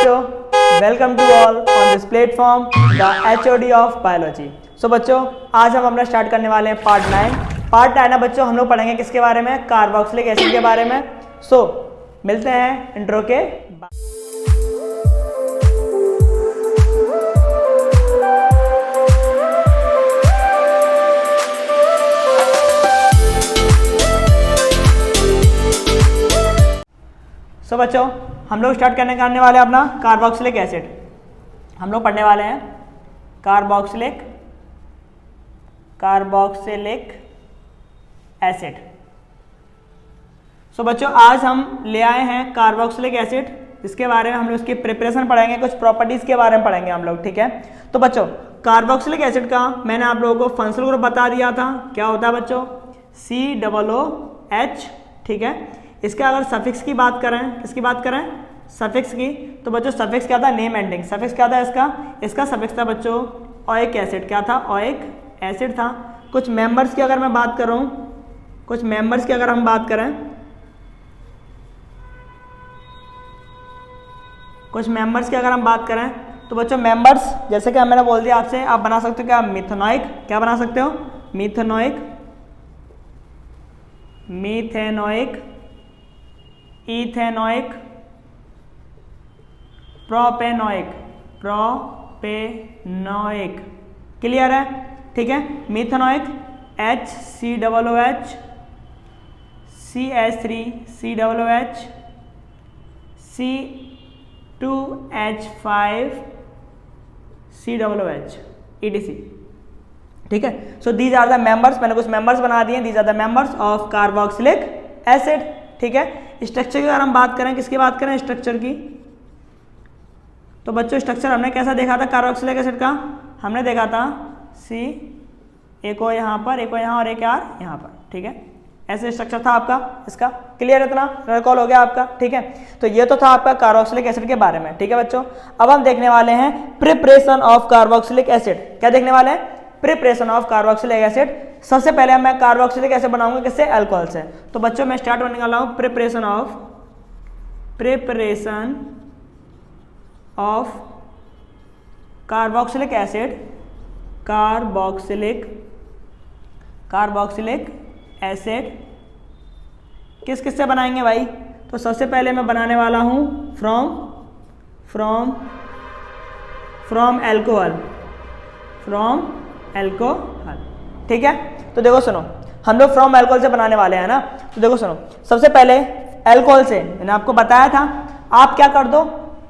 बच्चों, welcome to all on this platform the HOD of biology. So बच्चों, आज हम अपना स्टार्ट करने वाले हैं पार्ट 9 है बच्चों। हम लोग पढ़ेंगे किसके बारे में? कार्बोक्सिलिक एसिड के बारे में। सो मिलते हैं इंट्रो के बाद। सो बच्चों, हम लोग स्टार्ट करने वाले हैं अपना कार्बोक्सिलिक एसिड। हम लोग पढ़ने वाले हैं कार्बोक्सिलिक एसिड। सो बच्चों, आज हम ले आए हैं कार्बोक्सिलिक एसिड, इसके बारे में हम लोग इसकी प्रिपरेशन पढ़ेंगे, कुछ प्रॉपर्टीज़ के बारे में पढ़ेंगे हम लोग, ठीक है। तो बच्चों, कार्बोक्सिलिक एसिड का मैंने आप लोगों को फंक्शनल ग्रुप बता दिया था। क्या होता है बच्चों? COOH, ठीक है। इसका अगर सफिक्स की बात करें, किसकी बात करें? सफिक्स की। तो बच्चों सफिक्स क्या था? Name ending. सफिक्स क्या था इसका सफिक्स था बच्चों ओइक एसिड। क्या था? ओइक एसिड था। कुछ मेंबर्स की अगर मैं बात करूं, कुछ मेंबर्स की अगर हम बात करें, कुछ मेंबर्स की अगर हम बात करें तो बच्चों मेंबर्स जैसे कि मैंने बोल दिया आपसे, आप बना सकते हो क्या? मिथेनोइक। क्या बना सकते हो? Methanoic, methanoic, ethanoic, propanoic. Clear है? ठीक है। Methanoic HCOOH, CH3 COOH, C2H5 COOH, ETC। ठीक है। So these are the members, मैंने कुछ मेंबर्स बना दिए। These are the members of carboxylic acid, ठीक है। स्ट्रक्चर की अगर हम बात करें, किसकी बात करें? स्ट्रक्चर की। तो बच्चों स्ट्रक्चर हमने कैसा देखा था कार्बोक्सिलिक एसिड का? हमने देखा था C, एक हो यहाँ पर, एक हो यहाँ और एक यार यहाँ पर, ठीक है। ऐसे स्ट्रक्चर था आपका इसका। क्लियर? इतना रिकॉल हो गया आपका, ठीक है। तो ये तो था आपका कार्बोक्सिलिक एसिड के बारे में, ठीक है बच्चों। अब हम देखने वाले हैं प्रिपरेशन ऑफ कार्बोक्सिलिक एसिड। क्या देखने वाले हैं? Preparation of carboxylic acid. सबसे पहले मैं कार्बोक्सिलिक एसिड बनाऊंगा किससे? अल्कोहल से। तो बच्चों मैं स्टार्ट करने वाला हूं preparation of carboxylic acid. Carboxylic acid किस किस से बनाएंगे भाई? तो सबसे पहले मैं बनाने वाला हूं फ्रॉम अल्कोहल, ठीक है। तो देखो सुनो, हम लोग फ्रॉम अल्कोहल से बनाने वाले हैं ना। तो देखो सुनो, सबसे पहले अल्कोहल से मैंने आपको बताया था, आप क्या कर दो?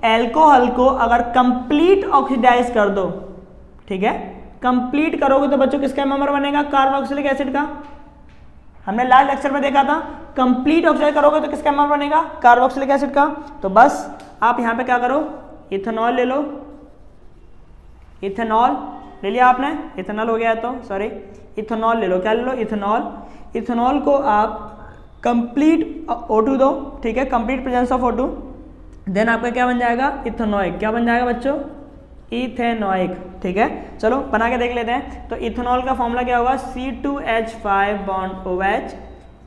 अल्कोहल को अगर कंप्लीट ऑक्सीडाइज कर दो, ठीक है, कंप्लीट करोगे तो बच्चों किसका मेंबर बनेगा? कार्बोक्सिलिक एसिड का। हमने लास्ट लेक्चर में देखा था, कंप्लीट ऑक्सीडाइज करोगे तो किसका मेंबर बनेगा? कार्बोक्सिलिक एसिड का। तो बस आप यहाँ पे क्या करो? इथेनॉल ले लो। इथेनॉल ले लिया आपने, इथेनॉल हो गया है तो सॉरी, इथेनॉल ले लो। क्या ले लो? इथेनॉल को आप कंप्लीट O2 दो, ठीक है, complete presence of O2। Then आपका क्या बन जाएगा? इथेनोइक। क्या बन जाएगा बच्चों? इथेनोइक, ठीक है। चलो बना के देख लेते हैं। तो इथेनॉल का फॉर्मूला क्या होगा? C2H5 bond OH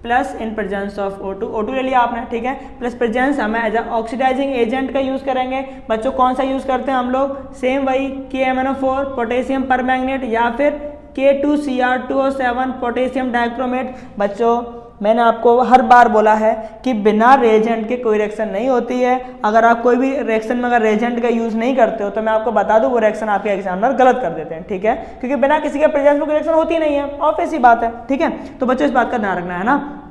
plus in presence of O2 ले लिया आपने, ठीक है, प्लस प्रेजेंस हमें एज ऑक्सीडाइजिंग एजेंट का यूज करेंगे। बच्चों कौन सा यूज करते हैं हम लोग? सेम वही KMnO4 पोटेशियम परमैंगनेट या फिर K2Cr2O7 पोटेशियम डाइक्रोमेट। बच्चों मैंने आपको हर बार बोला है कि बिना रिएजेंट के कोई रिएक्शन नहीं होती है। अगर आप कोई भी रिएक्शन में अगर रिएजेंट का यूज नहीं करते हो तो मैं आपको बता दूं वो रिएक्शन आपके एग्जामिनर गलत कर देते हैं, ठीक है, क्योंकि बिना किसी के प्रेजेंस में कोई रिएक्शन होती नहीं है, ऑब्वियस सी बात है, ठीक है। तो बच्चों इस बात का ध्यान रखना है ना।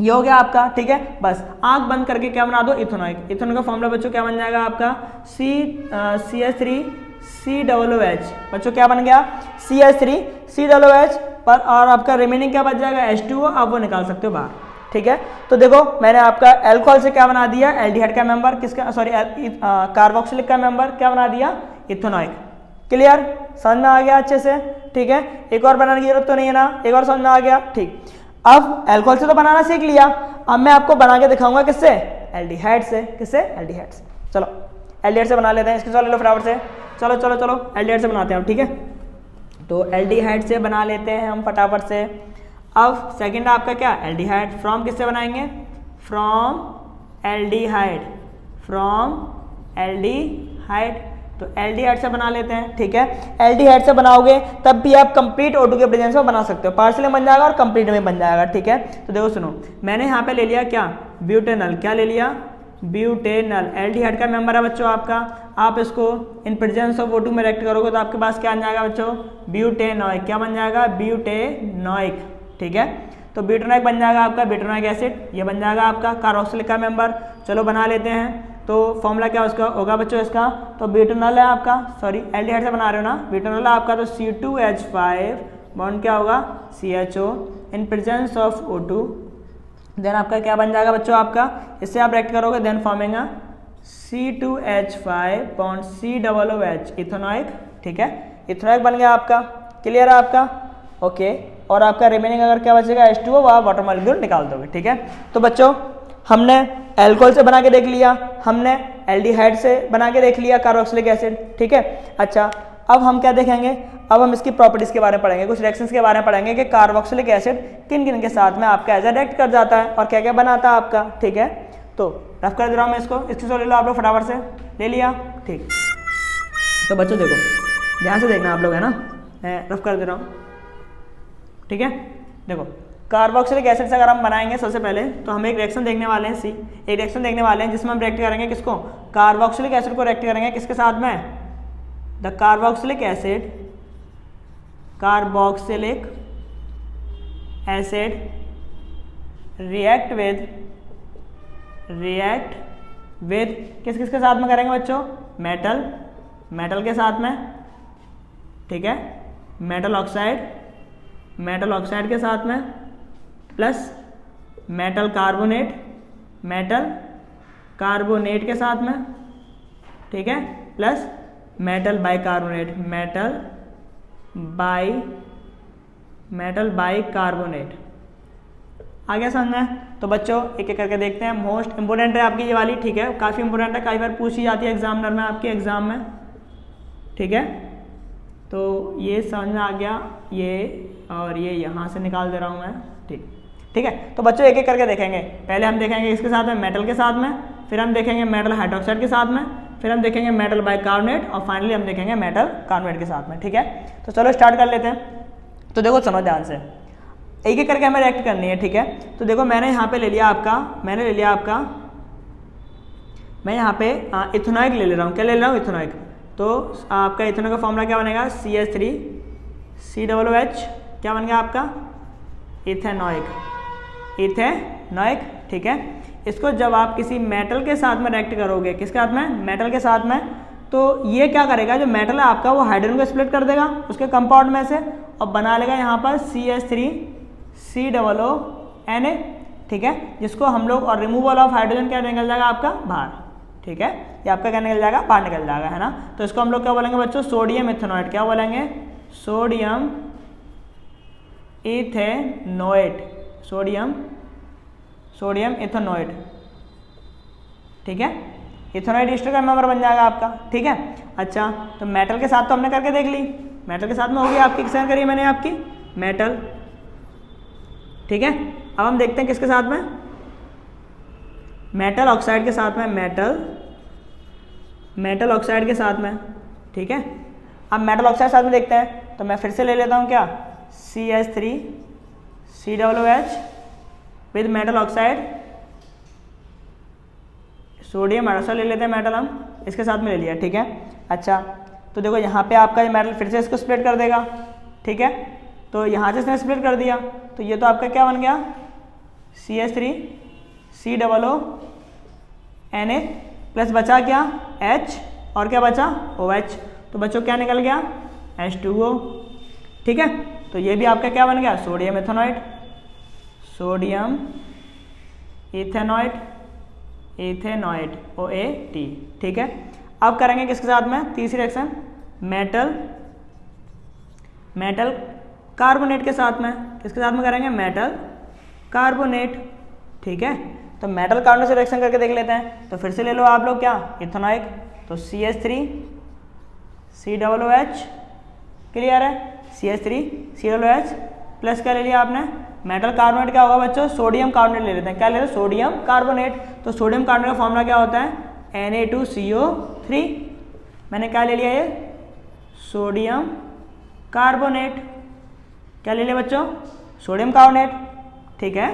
ये हो गया आपका, ठीक है। बस आंख बंद करके क्या बना दो? इथेनॉइक। इथेनॉल का फॉर्मूला बच्चों क्या बन जाएगा आपका? CH3 COOH। बच्चों क्या बन गया? CH3 COOH पर, और आपका रिमेनिंग क्या बच जाएगा? H2O। आप वो निकाल सकते हो बाहर, ठीक है। तो देखो मैंने आपका अल्कोहल से क्या बना दिया? एल्डिहाइड का मेंबर, किसका? सॉरी, कार्बोक्सिलिक का मेंबर क्या बना दिया? इथेनॉइक। क्लियर? समझ में आ गया अच्छे से, ठीक है। एक और बनाने की जरूरत तो नहीं है ना? एक और समझ में आ गया, ठीक। अब अल्कोहल से तो बनाना सीख लिया, अब मैं आपको बना के दिखाऊंगा किससे? एल्डिहाइड से। किससे? एल्डिहाइड से। चलो एल्डिहाइड से बना लेते हैं। इसके साथ ले लो फटाफट से। चलो एल्डिहाइड से बनाते हैं हम, ठीक है। तो एल्डिहाइड से बना लेते हैं हम फटाफट से। अब सेकंड आपका क्या? एल्डिहाइड। फ्रॉम किससे बनाएंगे? फ्रॉम एल्डिहाइड, फ्रॉम एल्डिहाइड, तो एल्डिहाइड से बना लेते हैं, ठीक है। एल्डिहाइड से बनाओगे तब भी आप कंप्लीट O2 के प्रेजेंस में बना सकते हो, पार्शियल में बन जाएगा और कंप्लीट में बन जाएगा, ठीक है। तो देखो सुनो, मैंने यहाँ पे ले लिया क्या, ब्यूटेनल, क्या ले लिया, ब्यूटेनल, एल्डिहाइड का मेंबर है बच्चों आपका। आप इसको इन प्रेजेंस ऑफ O2 में रिएक्ट करोगे तो आपके पास क्या बन जाएगा बच्चों, ब्यूटेनॉइक, क्या बन जाएगा, ब्यूटेनॉइक, ठीक है। तो ब्यूटेनॉइक बन जाएगा आपका ब्यूटेनॉइक एसिड, ये बन जाएगा आपका कार्बोक्सिलिक का मेंबर। चलो बना लेते हैं, तो फॉर्मूला क्या उसका होगा बच्चों इसका, तो ब्यूटेनॉल है आपका, सॉरी एल्डिहाइड से बना रहे हो ना, ब्यूटेनॉल है आपका, तो C2H5 बॉन्ड क्या होगा, CHO in presence of O2, then आपका क्या बन जाएगा बच्चों आपका, इससे आप रिएक्ट करोगे then forming C2H5 bond COOH, ethanoic, ठीक है, इथेनॉइक बन गया आपका, क्लियर है आपका, ओके। और आपका रिमेनिंग अगर क्या बचेगा H2O, वो आप वाटर मॉलिक्यूल निकाल दोगे, ठीक है। तो बच्चों हमने अल्कोहल से बना के देख लिया, हमने एल्डिहाइड से बना के देख लिया कार्बोक्सिलिक एसिड, ठीक है। अच्छा, अब हम क्या देखेंगे, अब हम इसकी प्रॉपर्टीज के बारे में पढ़ेंगे, कुछ रिएक्शंस के बारे में पढ़ेंगे कि कार्बोक्सिलिक एसिड किन किन के साथ में आपका एज रिएक्ट कर जाता है और क्या क्या बनाता है आपका, ठीक है। तो रफ कर दे रहा हूँ मैं इसको, इसकी ले लो आप लोग फटाफट से, ले लिया, ठीक। तो बच्चों देखो ध्यान से देखना आप लोग, है ना, मैं रफ कर दे रहा हूँ, ठीक है। देखो कार्बोक्सिलिक एसिड से अगर हम बनाएंगे सबसे पहले तो हम एक रिएक्शन देखने वाले हैं, एक रिएक्शन देखने वाले हैं जिसमें हम रिएक्ट करेंगे किसको, कार्बोक्सिलिक एसिड को रिएक्ट करेंगे किसके साथ में, the carboxylic acid react with किस किस के साथ में करेंगे बच्चों, मेटल के साथ में, ठीक है, मेटल ऑक्साइड के साथ में, प्लस मेटल कार्बोनेट के साथ में, ठीक है, प्लस मेटल बाइकार्बोनेट। आ गया समझ में। तो बच्चों एक एक करके देखते हैं, मोस्ट इंपोर्टेंट है आपकी ये वाली, ठीक है, काफ़ी इंपोर्टेंट है, काफ़ी बार पूछी जाती है एग्जामिनर में आपके एग्जाम में, ठीक है। तो ये समझ में आ गया, ये और ये यहाँ से निकाल दे रहा हूँ मैं, ठीक है। तो बच्चों एक एक करके देखेंगे, पहले हम देखेंगे इसके साथ में मेटल के साथ में, फिर हम देखेंगे मेटल हाइड्रोक्साइड के साथ में, फिर हम देखेंगे मेटल बाइकार्बोनेट और फाइनली हम देखेंगे मेटल कार्बोनेट के साथ में, ठीक है। तो चलो स्टार्ट कर लेते हैं। तो देखो समझ ध्यान से, एक एक करके हमें रिएक्ट करनी है, ठीक है। तो देखो मैंने यहाँ पे ले लिया आपका, मैं यहाँ पे इथेनॉइक ले रहा हूँ, क्या ले रहा हूँ, इथेनॉइक। तो आपका इथेनॉइक का फॉर्मूला क्या बनेगा, CH3COOH, क्या बन गया आपका, इथेनॉइक, ठीक है। इसको जब आप किसी मेटल के साथ में रिएक्ट करोगे, किसके साथ में, मेटल के साथ में, तो ये क्या करेगा, जो मेटल है आपका वो हाइड्रोजन को स्प्लिट कर देगा उसके कंपाउंड में से और बना लेगा यहाँ पर CH3COONA, ठीक है, जिसको हम लोग, और रिमूवल ऑफ हाइड्रोजन क्या निकल जाएगा आपका बाहर, ठीक है, ये आपका क्या निकल जाएगा, बाहर निकल जाएगा, है ना। तो इसको हम लोग क्या बोलेंगे बच्चों, सोडियम इथेनॉइड, क्या बोलेंगे, सोडियम इथेनॉइड, ठीक है, इथेनॉइड ईस्टर का मेंबर बन जाएगा आपका, ठीक है। अच्छा, तो मेटल के साथ तो हमने करके देख ली, मेटल के साथ में होगी आपकी, किसने करी मैंने आपकी, मेटल, ठीक है। अब हम देखते हैं किसके साथ में, मेटल ऑक्साइड के साथ में, मेटल ऑक्साइड के साथ में, ठीक है। अब मेटल ऑक्साइड साथ में देखते हैं, तो मैं फिर से ले लेता हूँ क्या, CH3COOH with metal oxide, sodium hydroxide ले लेते हैं मेटल हम, इसके साथ में ले लिया, ठीक है। अच्छा, तो देखो यहाँ पे आपका ये मेटल फिर से इसको स्प्लिट कर देगा, ठीक है। तो यहाँ से इसने स्प्लिट कर दिया, तो ये तो आपका क्या बन गया, CH3COONA प्लस बचा क्या, H और क्या बचा, OH, तो बच्चों क्या निकल गया, H2O, ठीक है। तो ये भी आपका क्या बन गया, सोडियम इथेनॉइड, OAT, ठीक है। अब करेंगे किसके साथ में, तीसरी रिएक्शन, मेटल कार्बोनेट के साथ में, किसके साथ में करेंगे, मेटल कार्बोनेट, ठीक है। तो मेटल कार्बोनेट से रिएक्शन करके देख लेते हैं, तो फिर से ले लो आप लोग क्या, इथेनॉइक, तो CH3COOH, क्लियर है, CH3COOH प्लस क्या ले लिया आपने, मेटल कार्बोनेट, क्या होगा बच्चों, सोडियम कार्बोनेट ले लेते हैं, क्या ले रहे हैं, सोडियम कार्बोनेट। तो सोडियम कार्बोनेट का फॉर्मूला क्या होता है, Na2CO3, मैंने क्या ले लिया ये सोडियम कार्बोनेट, क्या ले लिया बच्चों सोडियम कार्बोनेट, ठीक है,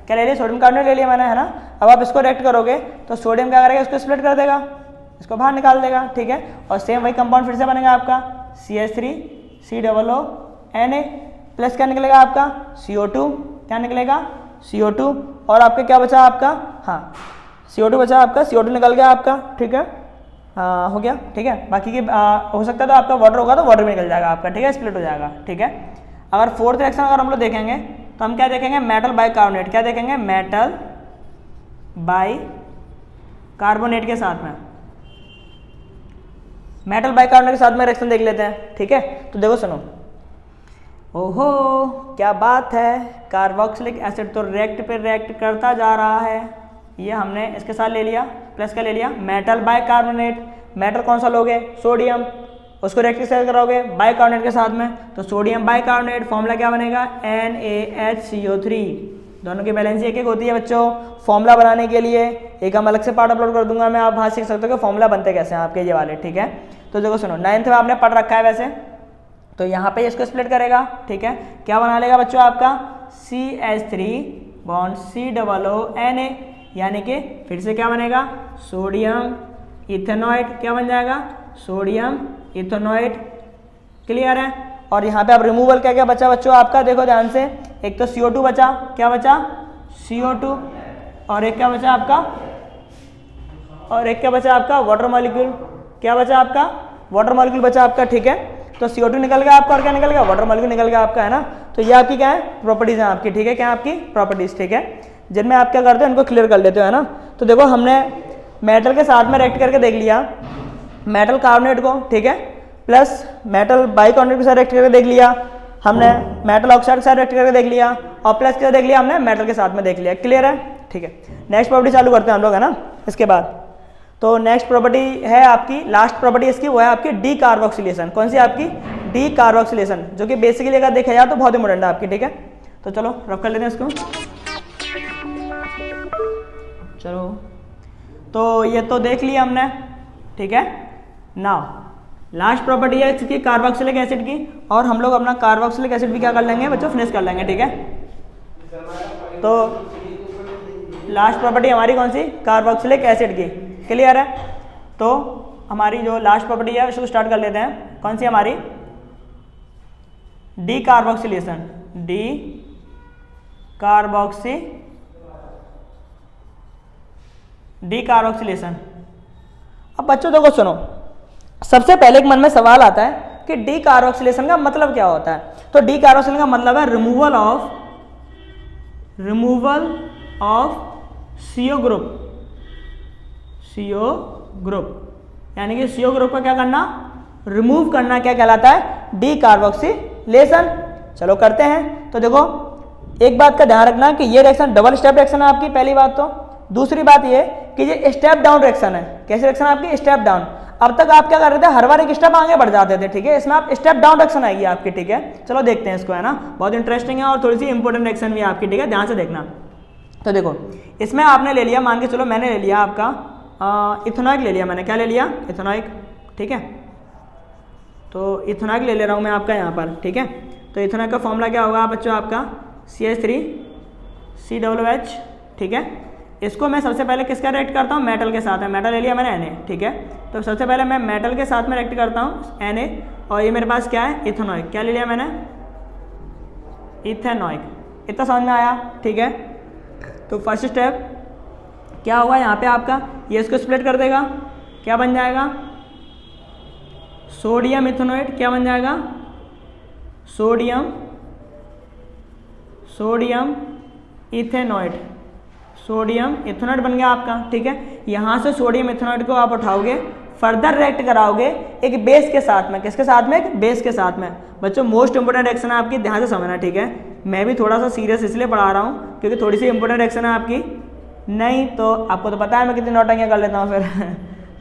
क्या ले लिया सोडियम कार्बोनेट ले लिया मैंने, है ना। अब आप इसको रिएक्ट करोगे तो सोडियम क्या करेगा, इसको स्प्लिट कर देगा, इसको बाहर निकाल देगा, ठीक है, और सेम वही कंपाउंड फिर से बनेगा आपका CH3COONA प्लस क्या निकलेगा आपका CO2, क्या निकलेगा CO2, और आपके क्या बचा आपका, हाँ CO2 बचा आपका, CO2 निकल गया आपका, ठीक है, हो गया, ठीक है। बाकी की हो सकता है तो आपका वाटर होगा तो वाटर में निकल जाएगा आपका, ठीक है, स्प्लिट हो जाएगा, ठीक है। अगर फोर्थ रिएक्शन अगर हम लोग देखेंगे तो हम क्या देखेंगे, मेटल बाई कार्बोनेट, क्या देखेंगे मेटल बाई कार्बोनेट के साथ में, मेटल बाई कार्बोनेट के साथ में रिएक्शन देख लेते हैं, ठीक है। तो देखो सुनो, ओहो क्या बात है, कार्बोक्सिलिक एसिड तो रिएक्ट पे रिएक्ट करता जा रहा है, ये हमने इसके साथ ले लिया, प्लस क्या ले लिया मेटल बाई कार्बोनेट, मेटल कौन सा लोगे सोडियम, उसको रिएक्ट किसके साथ कराओगे बाई कार्बोनेट के साथ में, तो सोडियम बाई कार्बोनेट फॉर्मूला क्या बनेगा NaHCO3, दोनों की बैलेंस एक एक होती है बच्चों। फॉर्मूला बनाने के लिए एक हम अलग से पार्ट अपलोड कर दूंगा मैं, आप वहाँ सीख सकते हो कि फॉर्मूला बनते कैसे हैं आपके ये वाले, ठीक है। तो देखो सुनो 9th में आपने पढ़ रखा है वैसे, तो यहाँ पे इसको स्प्लिट करेगा, ठीक है, क्या बना लेगा बच्चों आपका CH3 बॉन्ड COONA, यानी कि फिर से क्या बनेगा सोडियम इथेनॉइड, क्या बन जाएगा सोडियम इथेनॉइड, क्लियर है। और यहाँ पे अब रिमूवल क्या क्या बचा बच्चों आपका, देखो ध्यान से, एक तो CO2 बचा, क्या बचा CO2, और एक क्या बचा आपका, और एक क्या बचा आपका वाटर मॉलिक्यूल, क्या बचा आपका वाटर मॉलिक्यूल बचा आपका, ठीक है। तो CO2 निकल गया आपका और क्या निकल गया वाटर मॉलिक्यूल निकल गया आपका, है ना। तो ये आपकी क्या है प्रॉपर्टीज हैं आपकी, ठीक है, क्या आपकी प्रॉपर्टीज, ठीक है, जिनमें आप क्या करते हो इनको क्लियर कर लेते हो, है ना। तो देखो हमने मेटल के साथ में रिएक्ट करके देख लिया मेटल कार्बोनेट को, ठीक है, प्लस मेटल बाई कार्बोनेट के साथ रिएक्ट करके देख लिया हमने, मेटल ऑक्साइड के साथ रिएक्ट करके देख लिया, और प्लस क्या देख लिया हमने मेटल के साथ में देख लिया, क्लियर है, ठीक है। नेक्स्ट प्रॉपर्टी चालू करते हैं हम लोग, है ना। इसके बाद तो नेक्स्ट प्रॉपर्टी है आपकी, लास्ट प्रॉपर्टी इसकी वो है आपकी डी कार्बोक्सिलेशन, कौन सी आपकी डी कार्बोक्सिलेशन, जो कि बेसिकली अगर देखा जाए तो बहुत इंपॉर्टेंट है आपकी, ठीक है। तो चलो रफ कर लेते हैं इसको, चलो तो ये तो देख लिया हमने, ठीक है। नाउ लास्ट प्रॉपर्टी है इसकी कार्बोक्सिलिक एसिड की, और हम लोग अपना कार्बोक्सिलिक एसिड भी क्या कर लेंगे बच्चों फिनिश कर लेंगे, ठीक है। तो लास्ट प्रॉपर्टी हमारी कौन सी कार्बोक्सिलिक एसिड की, क्लियर है। तो हमारी जो लास्ट प्रॉपर्टी है उसको स्टार्ट कर लेते हैं, कौन सी हमारी डी कार्बोक्सिलेशन, डी कार्बोक्सिलेशन। अब बच्चों देखो सुनो, सबसे पहले एक मन में सवाल आता है कि डी कार्बोक्सिलेशन का मतलब क्या होता है। तो डी कार्बोक्सिलेशन का मतलब है रिमूवल ऑफ CO ग्रुप, यानी कि CO ग्रुप का क्या करना रिमूव करना, क्या कहलाता है डी कार्बोक्सिलेशन। चलो करते हैं। तो देखो एक बात का ध्यान रखना कि ये रिएक्शन डबल स्टेप रिएक्शन है आपकी, पहली बात। तो दूसरी बात ये कि ये स्टेप डाउन रिएक्शन है। कैसी रिएक्शन है आपकी स्टेप डाउन। अब तक आप क्या कर रहे थे हर बार एक स्टेप आगे बढ़ जाते थे, ठीक है, इसमें आप स्टेप डाउन रिएक्शन आएगी आपकी, ठीक है। चलो देखते हैं इसको, है ना, बहुत इंटरेस्टिंग है और थोड़ी सी इंपॉर्टेंट रिएक्शन भी है आपकी, ठीक है, ध्यान से देखना। तो देखो इसमें आपने ले लिया, मान के चलो मैंने ले लिया आपका इथेनॉइक ले लिया मैंने, क्या ले लिया इथेनॉइक, ठीक है। तो इथेनॉइक ले रहा हूँ मैं आपका यहाँ पर, ठीक है। तो इथेनॉइक का फॉर्मूला क्या होगा बच्चों आपका CH3COOH, ठीक है। इसको मैं सबसे पहले किसका रिएक्ट करता हूँ मेटल के साथ है, मेटल ले लिया मैंने Na, ठीक है। तो सबसे पहले मैं मेटल के साथ में रिएक्ट करता हूँ Na, और ये मेरे पास क्या है इथेनॉइक, क्या ले लिया मैंने इथेनॉइक। इतना समझ में आया, ठीक है। तो फर्स्ट स्टेप क्या होगा यहाँ पे आपका, ये इसको स्प्लिट कर देगा, क्या बन जाएगा सोडियम इथेनॉइड, क्या बन जाएगा सोडियम इथेनॉइड, सोडियम इथेनॉइड बन गया आपका, ठीक है। यहाँ से सोडियम इथेनॉइड को आप उठाओगे, फर्दर रिएक्ट कराओगे एक बेस के साथ में, किसके साथ में एक बेस के साथ में। बच्चों मोस्ट इंपोर्टेंट रिएक्शन है आपकी, ध्यान से समझना, ठीक है। मैं भी थोड़ा सा सीरियस इसलिए पढ़ा रहा हूँ क्योंकि थोड़ी सी इंपोर्टेंट रिएक्शन है आपकी, नहीं तो आपको तो पता है मैं कितनी नौटंकियाँ कर लेता हूँ फिर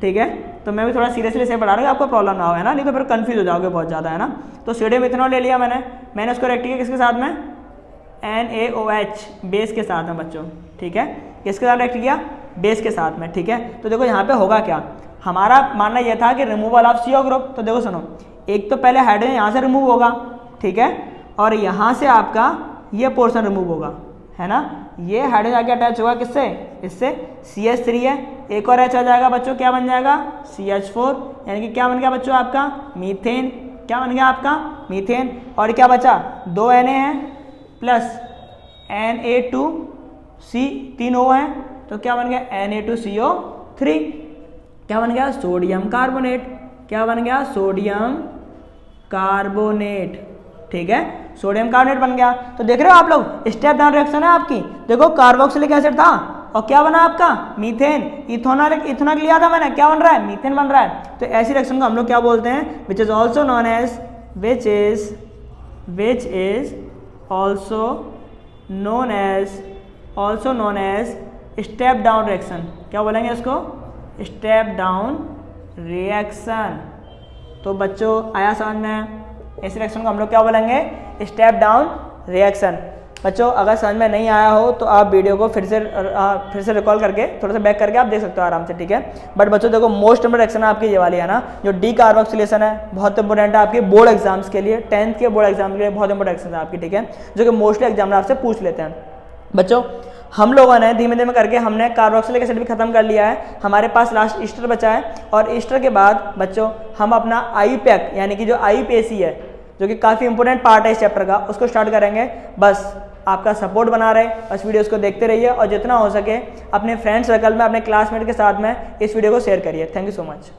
ठीक है। तो मैं भी थोड़ा सीरियसली से पढ़ा रहा हूँ, आपको प्रॉब्लम ना हो, है ना, नहीं तो फिर कंफ्यूज हो जाओगे बहुत ज़्यादा, है ना। तो सोडियम इथेनॉल ले लिया मैंने उसको रिएक्ट किया किसके साथ में NaOH बेस के साथ में बच्चों, ठीक है। किसके साथ रिएक्ट किया बेस के साथ में, ठीक है। तो देखो यहाँ पे होगा क्या, हमारा मानना यह था कि रिमूवल ऑफ CO ग्रुप। तो देखो सुनो, एक तो पहले हाइड्रोजन यहाँ से रिमूव होगा, ठीक है, और यहाँ से आपका ये पोर्शन रिमूव होगा, है ना। ये हाइड्रोजन आगे अटैच होगा किससे, इससे, CH3 है, एक और H आ जाएगा बच्चों, क्या बन जाएगा, CH4, यानी कि क्या बन गया बच्चों आपका मीथेन, क्या बन गया आपका मीथेन। और क्या बचा, 2 Na हैं प्लस Na2C, 3 O हैं, तो क्या बन गया Na2CO3, क्या बन गया सोडियम कार्बोनेट, क्या बन गया सोडियम कार्बोनेट, ठीक है, सोडियम कार्बोनेट बन गया। तो देख रहे हो आप लोग, स्टेप डाउन रिएक्शन है आपकी। देखो कार्बोक्सिलिक एसिड था और क्या बना आपका मीथेन, इथेनॉल लिया था मैंने, क्या बन रहा है मीथेन बन रहा है। तो ऐसी रिएक्शन को हम लोग क्या बोलते हैं, which is also known as also known as step down reaction. क्या बोलेंगे इसको, स्टेप डाउन रिएक्शन। तो बच्चों आया समझ में, इस रिएक्शन को हम लोग क्या बोलेंगे, स्टेप डाउन रिएक्शन। बच्चों अगर समझ में नहीं आया हो तो आप वीडियो को फिर से रिकॉल करके थोड़ा सा बैक करके आप देख सकते हो आराम से, ठीक है। बट बच्चों देखो मोस्ट इंपोर्टेंट रिएक्शन आपकी ये वाली है ना, जो डी कार्बोक्सिलेशन है, बहुत इंपॉर्टेंट है आपके बोर्ड एग्जाम्स के लिए, 10th के बोर्ड एग्जाम के लिए बहुत इंपॉर्टेंट रिएक्शन है आपकी, ठीक है, जो कि मोस्टली एग्जामिनर आपसे पूछ लेते हैं। बच्चों हम लोगों ने धीमे धीमे करके हमने कार्बोक्सिलिक एसिड भी खत्म कर लिया है, हमारे पास लास्ट ईस्टर बचा है, और ईस्टर के बाद बच्चों हम अपना IUPAC यानी कि जो IUPAC है, जो कि काफ़ी इंपॉर्टेंट पार्ट है इस चैप्टर का, उसको स्टार्ट करेंगे। बस आपका सपोर्ट बना रहे, बस वीडियोस को देखते रहिए और जितना हो सके अपने फ्रेंड सर्कल में, अपने क्लासमेट के साथ में इस वीडियो को शेयर करिए। Thank you so much.